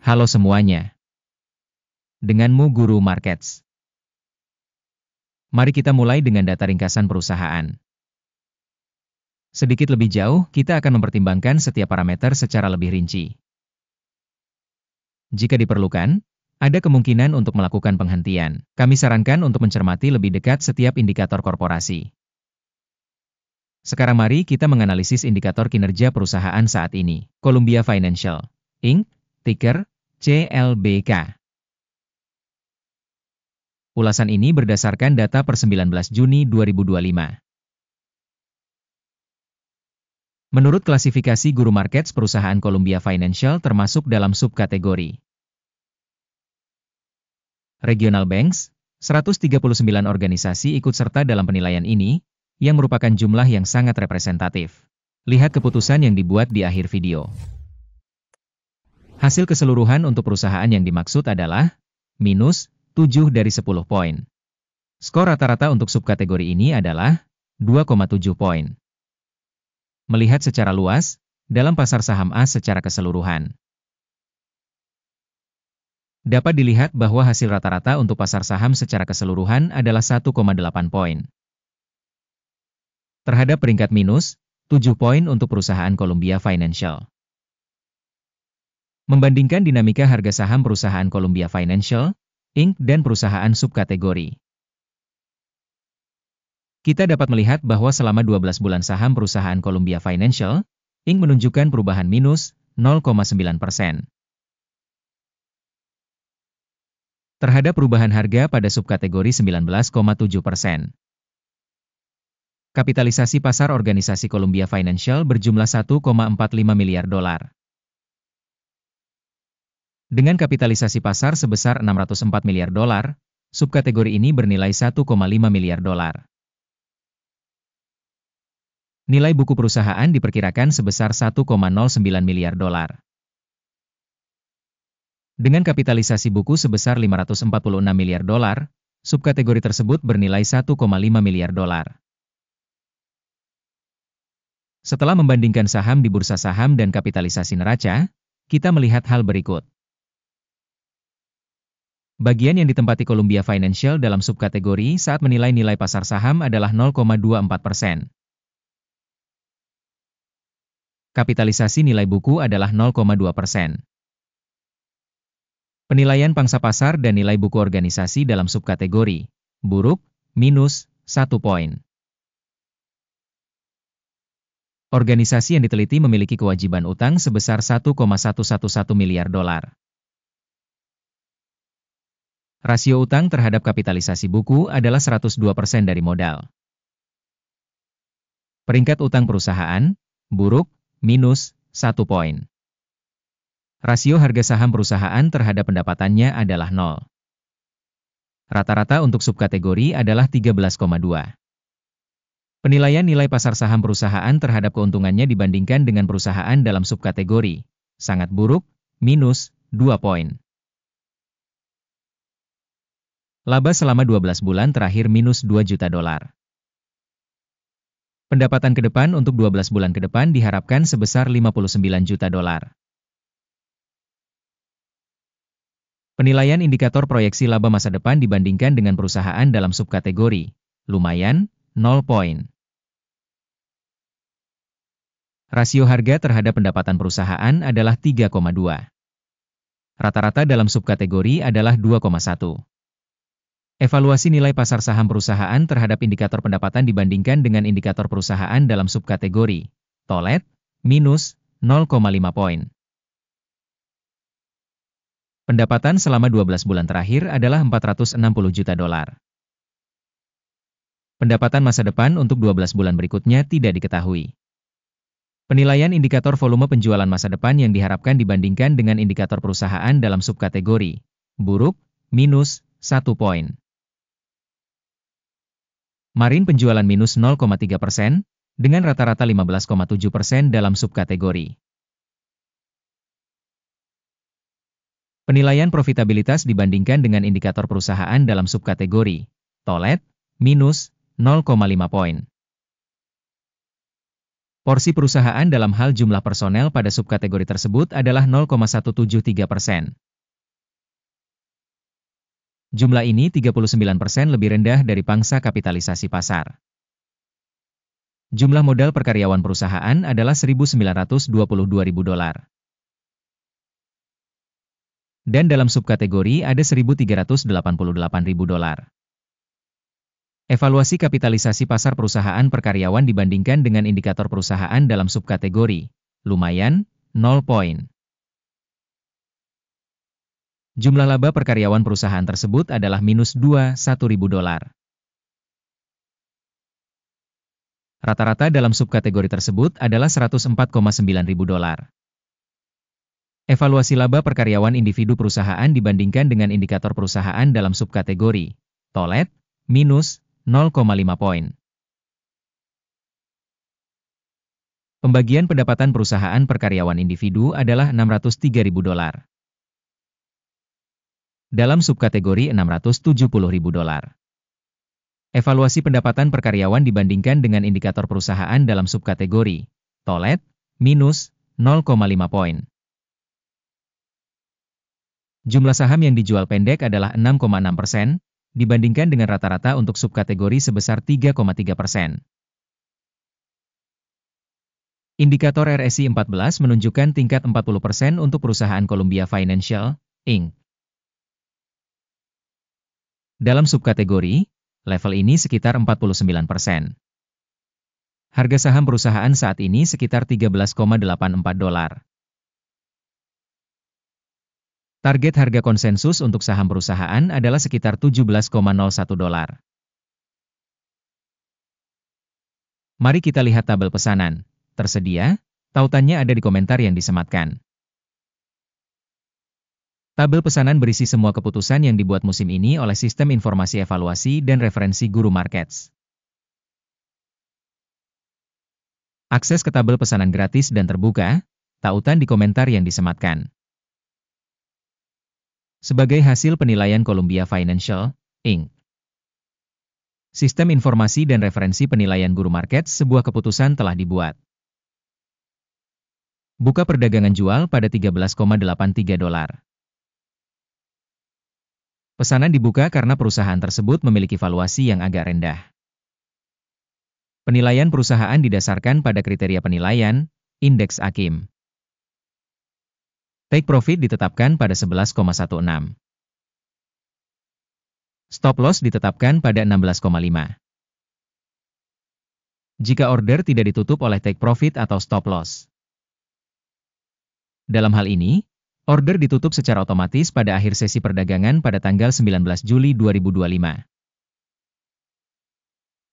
Halo semuanya. Denganmu Guru Markets. Mari kita mulai dengan data ringkasan perusahaan. Sedikit lebih jauh, kita akan mempertimbangkan setiap parameter secara lebih rinci. Jika diperlukan, ada kemungkinan untuk melakukan penghentian. Kami sarankan untuk mencermati lebih dekat setiap indikator korporasi. Sekarang mari kita menganalisis indikator kinerja perusahaan saat ini. Columbia Financial Inc., ticker CLBK. Ulasan ini berdasarkan data per 19 Juni 2025. Menurut klasifikasi Guru Markets, perusahaan Columbia Financial termasuk dalam subkategori Regional Banks. 139 organisasi ikut serta dalam penilaian ini, yang merupakan jumlah yang sangat representatif. Lihat keputusan yang dibuat di akhir video. Hasil keseluruhan untuk perusahaan yang dimaksud adalah minus 7 dari 10 poin. Skor rata-rata untuk subkategori ini adalah 2,7 poin. Melihat secara luas, dalam pasar saham A secara keseluruhan, dapat dilihat bahwa hasil rata-rata untuk pasar saham secara keseluruhan adalah 1,8 poin. Terhadap peringkat minus, 7 poin untuk perusahaan Columbia Financial. Membandingkan dinamika harga saham perusahaan Columbia Financial Inc. dan perusahaan subkategori, kita dapat melihat bahwa selama 12 bulan saham perusahaan Columbia Financial Inc. menunjukkan perubahan minus 0,9%. Terhadap perubahan harga pada subkategori 19,7%. Kapitalisasi pasar organisasi Columbia Financial berjumlah 1,45 miliar dolar. Dengan kapitalisasi pasar sebesar 604 miliar dolar, subkategori ini bernilai 1,5 miliar dolar. Nilai buku perusahaan diperkirakan sebesar 1,09 miliar dolar. Dengan kapitalisasi buku sebesar 546 miliar dolar, subkategori tersebut bernilai 1,5 miliar dolar. Setelah membandingkan saham di bursa saham dan kapitalisasi neraca, kita melihat hal berikut. Bagian yang ditempati Columbia Financial dalam subkategori saat menilai nilai pasar saham adalah 0,24%. Kapitalisasi nilai buku adalah 0,2%. Penilaian pangsa pasar dan nilai buku organisasi dalam subkategori buruk, minus 1 poin. Organisasi yang diteliti memiliki kewajiban utang sebesar 1,111 miliar dolar. Rasio utang terhadap kapitalisasi buku adalah 102% dari modal. Peringkat utang perusahaan, buruk, minus 1 poin. Rasio harga saham perusahaan terhadap pendapatannya adalah 0. Rata-rata untuk subkategori adalah 13,2. Penilaian nilai pasar saham perusahaan terhadap keuntungannya dibandingkan dengan perusahaan dalam subkategori sangat buruk, minus 2 poin. Laba selama 12 bulan terakhir minus 2 juta dolar. Pendapatan ke depan untuk 12 bulan ke depan diharapkan sebesar 59 juta dolar. Penilaian indikator proyeksi laba masa depan dibandingkan dengan perusahaan dalam subkategori lumayan, 0 poin. Rasio harga terhadap pendapatan perusahaan adalah 3,2. Rata-rata dalam subkategori adalah 2,1. Evaluasi nilai pasar saham perusahaan terhadap indikator pendapatan dibandingkan dengan indikator perusahaan dalam subkategori TOLET, minus 0,5 poin. Pendapatan selama 12 bulan terakhir adalah 460 juta dolar. Pendapatan masa depan untuk 12 bulan berikutnya tidak diketahui. Penilaian indikator volume penjualan masa depan yang diharapkan dibandingkan dengan indikator perusahaan dalam subkategori buruk, minus 1 poin. Marin penjualan minus 0,3%, dengan rata-rata 15,7% dalam subkategori. Penilaian profitabilitas dibandingkan dengan indikator perusahaan dalam subkategori TOLET, minus 0,5 poin. Porsi perusahaan dalam hal jumlah personel pada subkategori tersebut adalah 0,173%. Jumlah ini 39% lebih rendah dari pangsa kapitalisasi pasar. Jumlah modal per karyawan perusahaan adalah $1.922.000. Dan dalam subkategori ada $1.388.000. Evaluasi kapitalisasi pasar perusahaan per karyawan dibandingkan dengan indikator perusahaan dalam subkategori, lumayan, 0 poin. Jumlah laba per karyawan perusahaan tersebut adalah minus $21.000. Rata-rata dalam subkategori tersebut adalah $104.900. Evaluasi laba per karyawan individu perusahaan dibandingkan dengan indikator perusahaan dalam subkategori, TOLET, minus 0,5 poin. Pembagian pendapatan perusahaan per karyawan individu adalah $603.000. Dalam subkategori $670.000. Evaluasi pendapatan per karyawan dibandingkan dengan indikator perusahaan dalam subkategori, TOLET, minus 0,5 poin. Jumlah saham yang dijual pendek adalah 6,6%, dibandingkan dengan rata-rata untuk subkategori sebesar 3,3%. Indikator RSI 14 menunjukkan tingkat 40% untuk perusahaan Columbia Financial, Inc. Dalam subkategori, level ini sekitar 49%. Harga saham perusahaan saat ini sekitar $13,84. Target harga konsensus untuk saham perusahaan adalah sekitar $17,01. Mari kita lihat tabel pesanan. Tersedia, tautannya ada di komentar yang disematkan. Tabel pesanan berisi semua keputusan yang dibuat musim ini oleh Sistem Informasi Evaluasi dan Referensi Guru Markets. Akses ke tabel pesanan gratis dan terbuka, tautan di komentar yang disematkan. Sebagai hasil penilaian Columbia Financial, Inc. Sistem Informasi dan Referensi Penilaian Guru Markets, sebuah keputusan telah dibuat. Buka perdagangan jual pada $13,83. Pesanan dibuka karena perusahaan tersebut memiliki valuasi yang agak rendah. Penilaian perusahaan didasarkan pada kriteria penilaian, indeks AKIM. Take profit ditetapkan pada 11,16. Stop loss ditetapkan pada 16,5. Jika order tidak ditutup oleh take profit atau stop loss. Dalam hal ini, order ditutup secara otomatis pada akhir sesi perdagangan pada tanggal 19 Juli 2025.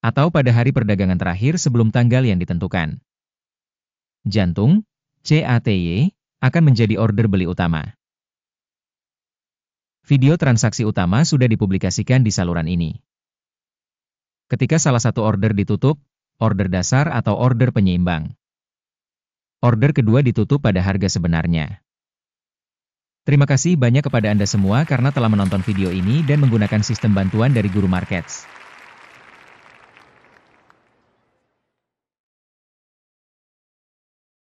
Atau pada hari perdagangan terakhir sebelum tanggal yang ditentukan. Jantung, CATY, akan menjadi order beli utama. Video transaksi utama sudah dipublikasikan di saluran ini. Ketika salah satu order ditutup, order dasar atau order penyeimbang. Order kedua ditutup pada harga sebenarnya. Terima kasih banyak kepada Anda semua karena telah menonton video ini dan menggunakan sistem bantuan dari Guru Markets.